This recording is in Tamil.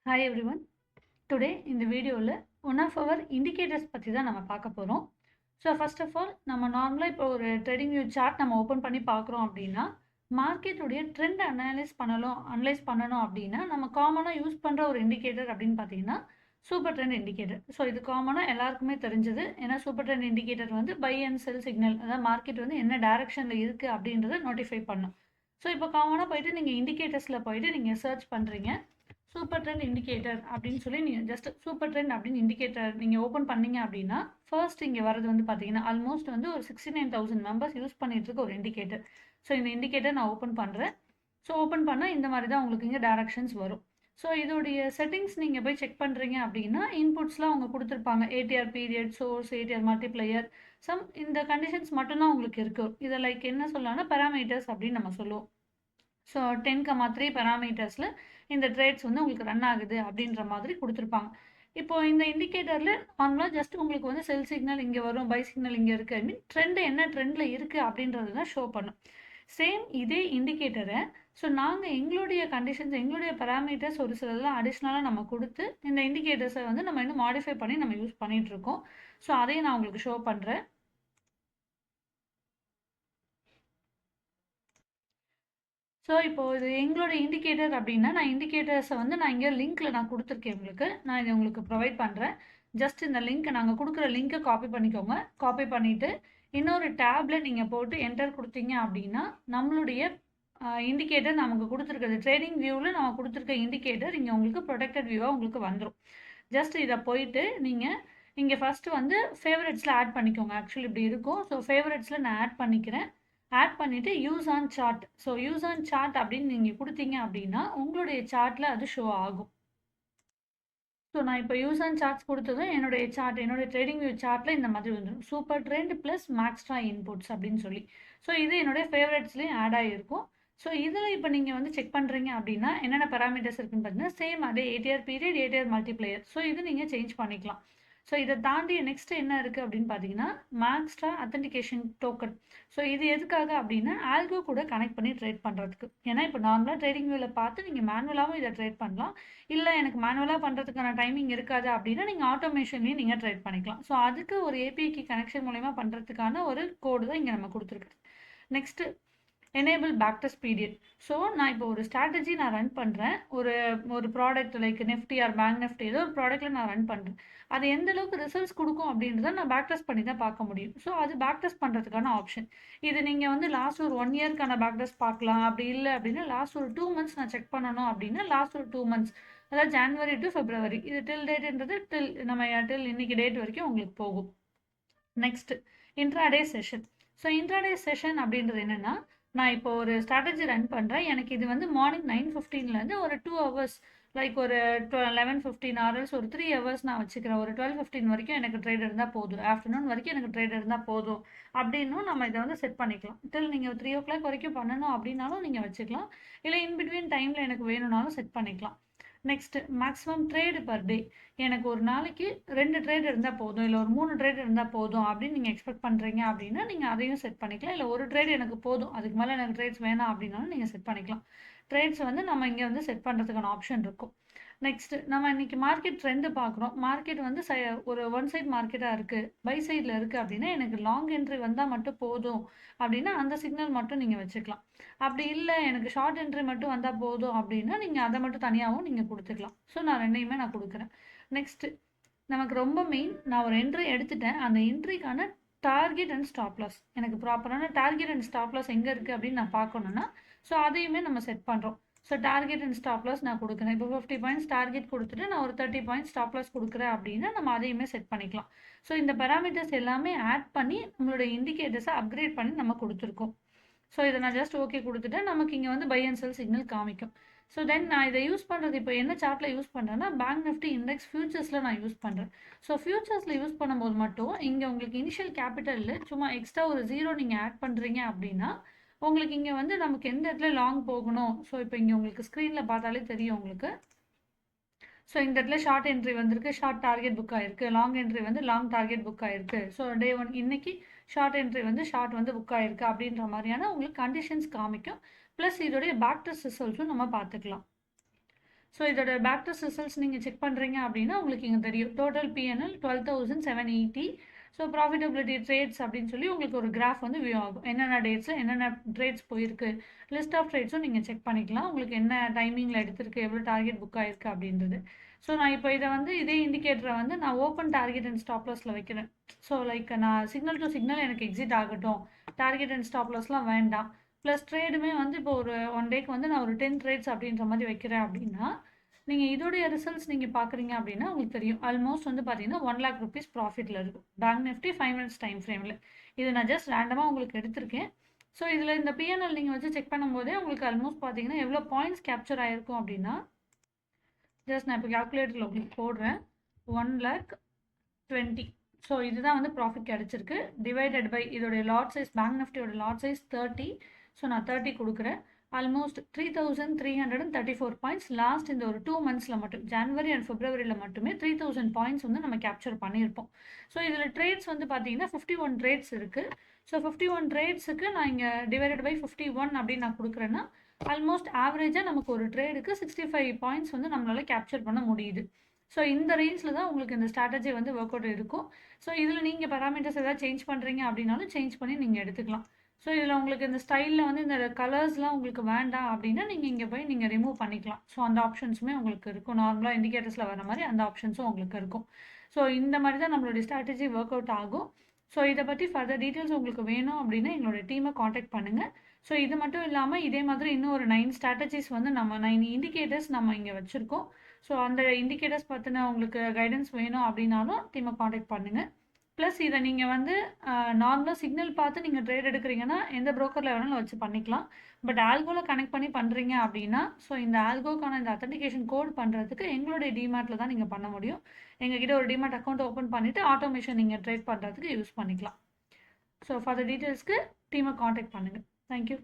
Hi everyone. Today இந்த வீடியோவில் ஒன் ஆஃப் அவர் இண்டிகேட்டர்ஸ் பற்றி தான் நம்ம பார்க்க போகிறோம். ஸோ ஃபர்ஸ்ட் ஆஃப் ஆல் நம்ம நார்மலாக இப்போ ஒரு ட்ரேடிங் வியூ சார்ட் நம்ம ஓப்பன் பண்ணி பார்க்குறோம் அப்படின்னா மார்க்கெட்டுடைய ட்ரெண்ட் அனலைஸ் பண்ணணும் அப்படின்னா நம்ம காமனாக யூஸ் பண்ணுற ஒரு இண்டிகேட்டர் அப்படின்னு பார்த்தீங்கன்னா சூப்பர் ட்ரெண்ட் இண்டிகேட்டர். ஸோ இது காமனாக எல்லாருக்குமே தெரிஞ்சது. ஏன்னா சூப்பர் ட்ரெண்ட் இண்டிகேட்டர் வந்து பை அண்ட் செல் சிக்னல், அதாவது மார்க்கெட் வந்து என்ன டைரக்ஷனில் இருக்குது அப்படின்றத நோட்டிஃபை பண்ணும். ஸோ இப்போ காமனாக போயிட்டு நீங்கள் இண்டிகேட்டர்ஸில் போயிட்டு நீங்கள் சர்ச் பண்ணுறீங்க சூப்பர் ட்ரெண்ட் இண்டிகேட்டர் அப்படின்னு சொல்லி நீங்கள் ஜஸ்ட் சூப்பர் ட்ரெண்ட் அப்படின்னு இண்டிகேட்டர் நீங்கள் ஓப்பன் பண்ணீங்க அப்படின்னா ஃபர்ஸ்ட் இங்கே வரது வந்து பார்த்தீங்கன்னா ஆல்மோஸ்ட் வந்து ஒரு 69,000 மெம்பர்ஸ் யூஸ் பண்ணிட்டு இருக்க ஒரு இண்டிகேட்டர். ஸோ இந்த இண்டிகேட்டர் நான் ஓப்பன் பண்ணுறேன். ஸோ ஓப்பன் பண்ணால் இந்த மாதிரி தான் உங்களுக்கு இங்கே டைரக்ஷன்ஸ் வரும். ஸோ இதோடைய செட்டிங்ஸ் நீங்கள் போய் செக் பண்ணுறீங்க அப்படின்னா இன்புட்ஸ்லாம் அவங்க கொடுத்துருப்பாங்க. ADR period, source, ADR multiplier, இந்த கண்டிஷன்ஸ் மட்டும்தான் உங்களுக்கு இருக்குது. இதை லைக் என்ன சொல்லலாம்னா பேராமீட்டர்ஸ் அப்படின்னு நம்ம சொல்லுவோம். ஸோ 10,3 பேராமீட்டர்ஸில் இந்த ட்ரேட்ஸ் வந்து உங்களுக்கு ரன் ஆகுது அப்படின்ற மாதிரி கொடுத்துருப்பாங்க. இப்போ இந்த இண்டிகேட்டரில் நார்மலாக ஜஸ்ட் உங்களுக்கு வந்து செல் சிக்னல் இங்கே வரும், பை சிக்னல் இங்கே இருக்குது, ஐ மீன் ட்ரெண்டு என்ன ட்ரெண்டில் இருக்குது அப்படின்றது தான் ஷோ பண்ணும். சேம் இதே இண்டிகேட்டரை ஸோ நாங்கள் எங்களுடைய கண்டிஷன்ஸ், எங்களுடைய பேராமீட்டர்ஸ் ஒரு சிலதெல்லாம் அடிஷ்னலாக நம்ம கொடுத்து இந்த இண்டிகேட்டர்ஸை வந்து நம்ம இன்னும் மாடிஃபை பண்ணி நம்ம யூஸ் பண்ணிகிட்ருக்கோம். ஸோ அதையும் நான் உங்களுக்கு ஷோ பண்ணுறேன். ஸோ இப்போ இது எங்களோட இண்டிகேட்டர் அப்படின்னா நான் இண்டிகேட்டர்ஸை வந்து நான் இங்கே லிங்க்கில் நான் கொடுத்துருக்கேன் உங்களுக்கு. நான் இதை உங்களுக்கு ப்ரொவைட் பண்ணுறேன். ஜஸ்ட் இந்த லிங்க்கை நாங்கள் கொடுக்குற லிங்க்கை காப்பி பண்ணிக்கோங்க. காப்பி பண்ணிவிட்டு இன்னொரு டேப்பில் நீங்கள் போட்டு என்டர் கொடுத்தீங்க அப்படின்னா நம்மளுடைய இண்டிகேட்டர் நமக்கு கொடுத்துருக்குறது ட்ரேடிங் வியூவில் நம்ம கொடுத்துருக்க இண்டிகேட்டர் இங்கே உங்களுக்கு ப்ரொடெக்டட் வியூவாக உங்களுக்கு வந்துடும். ஜஸ்ட் இதை போயிட்டு நீங்கள் இங்கே ஃபஸ்ட்டு வந்து ஃபேவரட்ஸில் ஆட் பண்ணிக்கோங்க. ஆக்சுவலி இப்படி இருக்கும். ஸோ ஃபேவரட்ஸில் நான் ஆட் பண்ணிக்கிறேன். ஆட் பண்ணிவிட்டு use on chart. So use on chart அப்படின்னு நீங்கள் கொடுத்தீங்க அப்படின்னா உங்களுடைய சார்ட்டில் அது ஷோ ஆகும். ஸோ நான் இப்போ யூஸ் ஆன் சார்ட்ஸ் கொடுத்ததும் என்னுடைய ட்ரேடிங் வியூ சார்ட்டில் இந்த மாதிரி வந்துடும். சூப்பர் ட்ரெண்ட் ப்ளஸ் மேக்ஸ்ட்ரா இன்புட்ஸ் அப்படின்னு சொல்லி. ஸோ இது என்னுடைய ஃபேவரட்ஸ்லேயும் ஆட் ஆகிருக்கும். ஸோ இதில் இப்போ நீங்கள் வந்து செக் பண்ணுறீங்க அப்படின்னா என்னென்ன பேராமீட்டர்ஸ் இருக்குன்னு பார்த்தீங்கன்னா சேம் அதே ADR period, ADR multiplier. So இது நீங்கள் சேஞ்ச் பண்ணிக்கலாம். ஸோ இதை தாண்டி நெக்ஸ்ட் என்ன இருக்குது அப்படின்னு பார்த்தீங்கன்னா மேக்ஸ்ட்ரா அத்தன்டிகேஷன் டோக்கன். ஸோ இது எதுக்காக அப்படின்னா ஆல்கோ கூட கனெக்ட் பண்ணி ட்ரேட் பண்ணுறதுக்கு. ஏன்னா இப்போ நார்மலாக ட்ரேடிங் வியூவில் பார்த்து நீங்கள் மேனுவலாகவும் இதை ட்ரேட் பண்ணலாம். இல்லை எனக்கு மேனுவலாக பண்ணுறதுக்கான டைமிங் இருக்காது அப்படின்னா நீங்கள் ஆட்டோமேஷன்லேயும் நீங்கள் ட்ரேட் பண்ணிக்கலாம். ஸோ அதுக்கு ஒரு ஏபிஐக்கு கனெக்ஷன் மூலயமா பண்ணுறதுக்கான ஒரு கோடு தான் இங்கே நம்ம கொடுத்துருக்குது. Next enable backtest period. So நான் இப்போ ஒரு ஸ்ட்ராட்டஜி நான் ரன் பண்ணுறேன். ஒரு product like Nifty or bank Nifty ஏதோ ஒரு ப்ராடக்ட்டில் நான் ரன் பண்ணுறேன். அது எந்த அளவுக்கு ரிசல்ட்ஸ் கொடுக்கும் அப்படின்றத நான் பேக்டெஸ்ட் பண்ணி தான் பார்க்க முடியும். ஸோ அது பேக்டெஸ்ட் பண்ணுறதுக்கான ஆப்ஷன். இது நீங்கள் வந்து லாஸ்ட் ஒரு 1 இயர்க்கான பேக்டெஸ்ட் பார்க்கலாம். அப்படி இல்லை அப்படின்னா லாஸ்ட் ஒரு 2 மந்த்ஸ் நான் செக் பண்ணணும் அப்படின்னா லாஸ்ட் ஒரு 2 மந்த்ஸ், அதாவது ஜான்வரி டு ஃபெப்ரவரி, இது டில் டேட்ன்றது டில் இன்னைக்கு டேட் வரைக்கும் உங்களுக்கு போகும். Next intraday session. So intraday session அப்படின்றது என்னென்னா நான் இப்போ ஒரு ஸ்ட்ராட்டஜி ரன் பண்ணுறேன். எனக்கு இது வந்து மார்னிங் 9:15 ஒரு 2 ஹவர்ஸ் லைக் ஒரு 11:15 ஹவர்ஸ் ஒரு 3 ஹவர்ஸ் நான் வச்சுக்கிறேன். ஒரு 12:15 வரைக்கும் எனக்கு ட்ரேட் இருந்தால் போதும், ஆஃப்டர்நூன் வரைக்கும் எனக்கு ட்ரேட் இருந்தால் போதும் அப்படின்னும் நம்ம இதை வந்து செட் பண்ணிக்கலாம். டில் நீங்கள் 3 o'clock வரைக்கும் பண்ணணும் அப்படின்னாலும் நீங்கள் வச்சுக்கலாம். இல்லை இன்பிட்வீன் டைமில் எனக்கு வேணும்னாலும் செட் பண்ணிக்கலாம். Next maximum trade per day. எனக்கு ஒரு நாளைக்கு 2 ட்ரேட் இருந்தால் போதும், இல்லை ஒரு 3 ட்ரேட் இருந்தால் போதும் அப்படின்னு நீங்கள் எக்ஸ்பெக்ட் பண்ணுறீங்க அப்படின்னா நீங்கள் அதையும் செட் பண்ணிக்கலாம். இல்லை ஒரு ட்ரேட் எனக்கு போதும், அதுக்கு மேலே எனக்கு ட்ரேட்ஸ் வேணாம் அப்படின்னாலும் நீங்கள் செட் பண்ணிக்கலாம். ட்ரேட்ஸ் வந்து நம்ம இங்கே வந்து செட் பண்ணுறதுக்கான ஆப்ஷன் இருக்கும். நெக்ஸ்ட் நம்ம இன்னைக்கு மார்க்கெட் ட்ரெண்டு பார்க்குறோம். மார்க்கெட் வந்து ஒரு ஒன் சைட் மார்க்கெட்டாக இருக்குது, பை சைடில் இருக்குது அப்படின்னா எனக்கு லாங் என்ட்ரி வந்தால் மட்டும் போதும் அப்படின்னா அந்த சிக்னல் மட்டும் நீங்கள் வச்சுக்கலாம். அப்படி இல்லை எனக்கு ஷார்ட் என்ட்ரி மட்டும் வந்தால் போதும் அப்படின்னா நீங்கள் அதை மட்டும் தனியாகவும் நீங்கள் கொடுத்துக்கலாம். ஸோ நான் ரெண்டையுமே நான் கொடுக்குறேன். நெக்ஸ்ட்டு நமக்கு ரொம்ப மெயின், நான் ஒரு என்ட்ரி எடுத்துட்டேன். அந்த என்ட்ரிக்கான டார்கெட் அண்ட் ஸ்டாப் லாஸ், எனக்கு ப்ராப்பரான டார்கெட் அண்ட் ஸ்டாப் லாஸ் எங்கே இருக்குது அப்படின்னு நான் பார்க்கணுன்னா ஸோ அதையுமே நம்ம செட் பண்ணுறோம். So target and stop loss நான் கொடுக்குறேன். இப்போ 50 பாயிண்ட்ஸ் டார்கெட் கொடுத்துட்டு நான் ஒரு 30 பாயிண்ட்ஸ் ஸ்டாப் லாஸ் கொடுக்குறேன் அப்படின்னா நம்ம அதையுமே செட் பண்ணிக்கலாம். ஸோ இந்த பேராமீட்டர்ஸ் எல்லாமே ஆட் பண்ணி நம்மளோட இண்டிகேட்டர்ஸை அப்கிரேட் பண்ணி நம்ம கொடுத்துருக்கோம். ஸோ இதை நான் ஜஸ்ட் ஓகே கொடுத்துட்டேன். நமக்கு இங்கே வந்து பை அண்ட் செல் சிக்னல் காமிக்கும். ஸோ தென் நான் இதை யூஸ் பண்ணுறது இப்போ என்ன சார்ட்டில் யூஸ் பண்ணுறேன்னா பேங்க் நிஃப்டி இண்டெக்ஸ் ஃபியூச்சர்ஸில் நான் யூஸ் பண்ணுறேன். ஸோ ஃபியூச்சர்ஸில் யூஸ் பண்ணும்போது மட்டும் இங்கே உங்களுக்கு இனிஷியல் கேபிட்டலில் சும்மா எக்ஸ்ட்ரா ஒரு 0 நீங்கள் ஆட் பண்ணுறீங்க அப்படின்னா உங்களுக்கு இங்கே வந்து நமக்கு எந்த இடத்துல லாங் போகணும். ஸோ இப்போ இங்கே உங்களுக்கு ஸ்க்ரீனில் பார்த்தாலே தெரியும் உங்களுக்கு. ஸோ இந்த இடத்துல ஷார்ட் என்ட்ரி வந்திருக்கு, ஷார்ட் டார்கெட் புக் ஆயிருக்கு. லாங் என்ட்ரி வந்து லாங் டார்கெட் புக் ஆயிருக்கு. ஸோ டே 1 இன்னைக்கு ஷார்ட் என்ட்ரி வந்து ஷார்ட் வந்து புக் ஆயிருக்கு அப்படின்ற மாதிரியான உங்களுக்கு கண்டிஷன்ஸ் காமிக்கும். ப்ளஸ் இதோடைய பேக் டெஸ்ட் ரிசல்ட்ஸும் நம்ம பார்த்துக்கலாம். ஸோ இதோட பேக் டெஸ்ட் ரிசல்ட்ஸ் நீங்கள் செக் பண்ணுறீங்க அப்படின்னா உங்களுக்கு இங்கே தெரியும் total PNL 12,780. So profitability trades அப்படின்னு சொல்லி உங்களுக்கு ஒரு கிராஃப் வந்து வியூ ஆகும். என்னென்ன டேட்ஸில் என்னென்ன ட்ரேட்ஸ் போயிருக்கு, லிஸ்ட் ஆஃப் ட்ரேட்ஸும் நீங்கள் செக் பண்ணிக்கலாம். உங்களுக்கு என்ன டைமிங்கில் எடுத்திருக்கு, எவ்வளோ டார்கெட் புக் ஆயிருக்கு அப்படின்றது. ஸோ நான் இப்போ இதை வந்து இதே இண்டிகேட்டரை வந்து நான் ஓப்பன் டார்கெட் அண்ட் ஸ்டாப் லாஸில் வைக்கிறேன். ஸோ லைக் நான் சிக்னல் டு சிக்னல் எனக்கு எக்ஸிட் ஆகட்டும், டார்கெட் அண்ட் ஸ்டாப் லாஸ்லாம் வேண்டாம். ப்ளஸ் ட்ரேடுமே வந்து இப்போ ஒரு 1 டேக்கு வந்து நான் ஒரு 10 ட்ரேட்ஸ் அப்படின்ற மாதிரி வைக்கிறேன் அப்படின்னா நீங்கள் இதோடைய ரிசல்ட்ஸ் நீங்கள் பார்க்குறீங்க அப்படின்னா உங்களுக்கு தெரியும் ஆல்மோஸ்ட் வந்து பார்த்தீங்கன்னா 1 lakh rupees ப்ராஃபிட்டில் இருக்கும் பேங்க் நிஃப்டி 5 minutes டைம் ஃப்ரேமில். இது நான் ஜஸ்ட் ரேண்டமாக உங்களுக்கு எடுத்திருக்கேன். ஸோ இதில் இந்த பிஎன்எல் நீங்கள் வச்சு செக் பண்ணும்போதே உங்களுக்கு ஆல்மோஸ்ட் பார்த்தீங்கன்னா எவ்வளோ பாயிண்ட்ஸ் கேப்சர் ஆகிருக்கும் அப்படின்னா ஜஸ்ட் நான் இப்போ கால்குலேட்டரில் உங்களுக்கு போடுறேன். 1,20,000. ஸோ இதுதான் வந்து ப்ராஃபிட் கிடச்சிருக்கு டிவைடட் பை இதோடைய லாட் சைஸ், பேங்க் நிஃப்டியோட லாட் சைஸ் 30. ஸோ நான் 30 கொடுக்குறேன். ஆல்மோஸ்ட் 3,334 பாயிண்ட்ஸ் லாஸ்ட் இந்த ஒரு 2 monthஸில் மட்டும், ஜனவரி அண்ட் பிப்ரவரியில் மட்டுமே 3,000 பாயிண்ட்ஸ் வந்து நம்ம கேப்சர் பண்ணியிருப்போம். ஸோ இதில் ட்ரேட்ஸ் வந்து பார்த்தீங்கன்னா 51 ட்ரேட்ஸ் இருக்குது. ஸோ 51 ட்ரேட்ஸுக்கு நான் இங்கே டிவைடட் பை 51 அப்படின்னு நான் கொடுக்குறேன்னா ஆல்மோஸ்ட் ஆவரேஜாக நமக்கு ஒரு ட்ரேடுக்கு 65 பாயிண்ட்ஸ் வந்து நம்மளால் கேப்சர் பண்ண முடியுது. ஸோ இந்த ரேஞ்சில் தான் உங்களுக்கு இந்த ஸ்ட்ராட்டஜி வந்து ஒர்க் அவுட் இருக்கும். ஸோ இதில் நீங்கள் பேராமீட்டர்ஸ் எதாவது சேஞ்ச் பண்ணுறீங்க அப்படின்னாலும் சேஞ்ச் பண்ணி நீங்கள் எடுத்துக்கலாம். ஸோ இதில் உங்களுக்கு இந்த ஸ்டைலில் வந்து இந்த கலர்ஸ்லாம் உங்களுக்கு வேண்டாம் அப்படின்னா நீங்கள் இங்கே போய் நீங்கள் ரிமூவ் பண்ணிக்கலாம். ஸோ அந்த ஆப்ஷன்ஸுமே உங்களுக்கு இருக்கும். நார்மலாக இண்டிகேட்டர்ஸில் வர மாதிரி அந்த ஆப்ஷன்ஸும் உங்களுக்கு இருக்கும். ஸோ இந்த மாதிரி தான் நம்மளுடைய ஸ்ட்ராட்டஜி ஒர்க் அவுட் ஆகும். ஸோ இதை பற்றி ஃபர்தர் டீட்டெயில்ஸ் உங்களுக்கு வேணும் அப்படின்னா எங்களோட டீமை காண்டாக்ட் பண்ணுங்கள். ஸோ இது மட்டும் இல்லாமல் இதே மாதிரி இன்னும் ஒரு 9 ஸ்ட்ராட்டஜிஸ் வந்து நம்ம 9 இண்டிகேட்டர்ஸ் நம்ம இங்கே வச்சுருக்கோம். ஸோ அந்த இண்டிகேட்டர்ஸ் பற்றின உங்களுக்கு கைடன்ஸ் வேணும் அப்படின்னாலும் டீமை காண்டாக்ட் பண்ணுங்கள். ப்ளஸ் இதை நீங்கள் வந்து நார்மலாக சிக்னல் பார்த்து நீங்கள் ட்ரேட் எடுக்கிறீங்கன்னா எந்த ப்ரோக்கரில் வேணாலும் வச்சு பண்ணிக்கலாம். பட் ஆல்கோவில் கனெக்ட் பண்ணி பண்ணுறீங்க அப்படின்னா ஸோ இந்த ஆல்கோக்கான இந்த அத்தன்டிகேஷன் கோட் பண்ணுறதுக்கு எங்களுடைய டிமேட்டில் தான் நீங்கள் பண்ண முடியும். எங்ககிட்ட ஒரு டிமேட் அக்கௌண்ட் ஓப்பன் பண்ணிவிட்டு ஆட்டோமேஷன் நீங்கள் ட்ரேட் பண்ணுறதுக்கு யூஸ் பண்ணிக்கலாம். ஸோ ஃபார் த டீட்டெயில்ஸ்க்கு டீமை காண்டாக்ட் பண்ணுங்கள். தேங்க்யூ.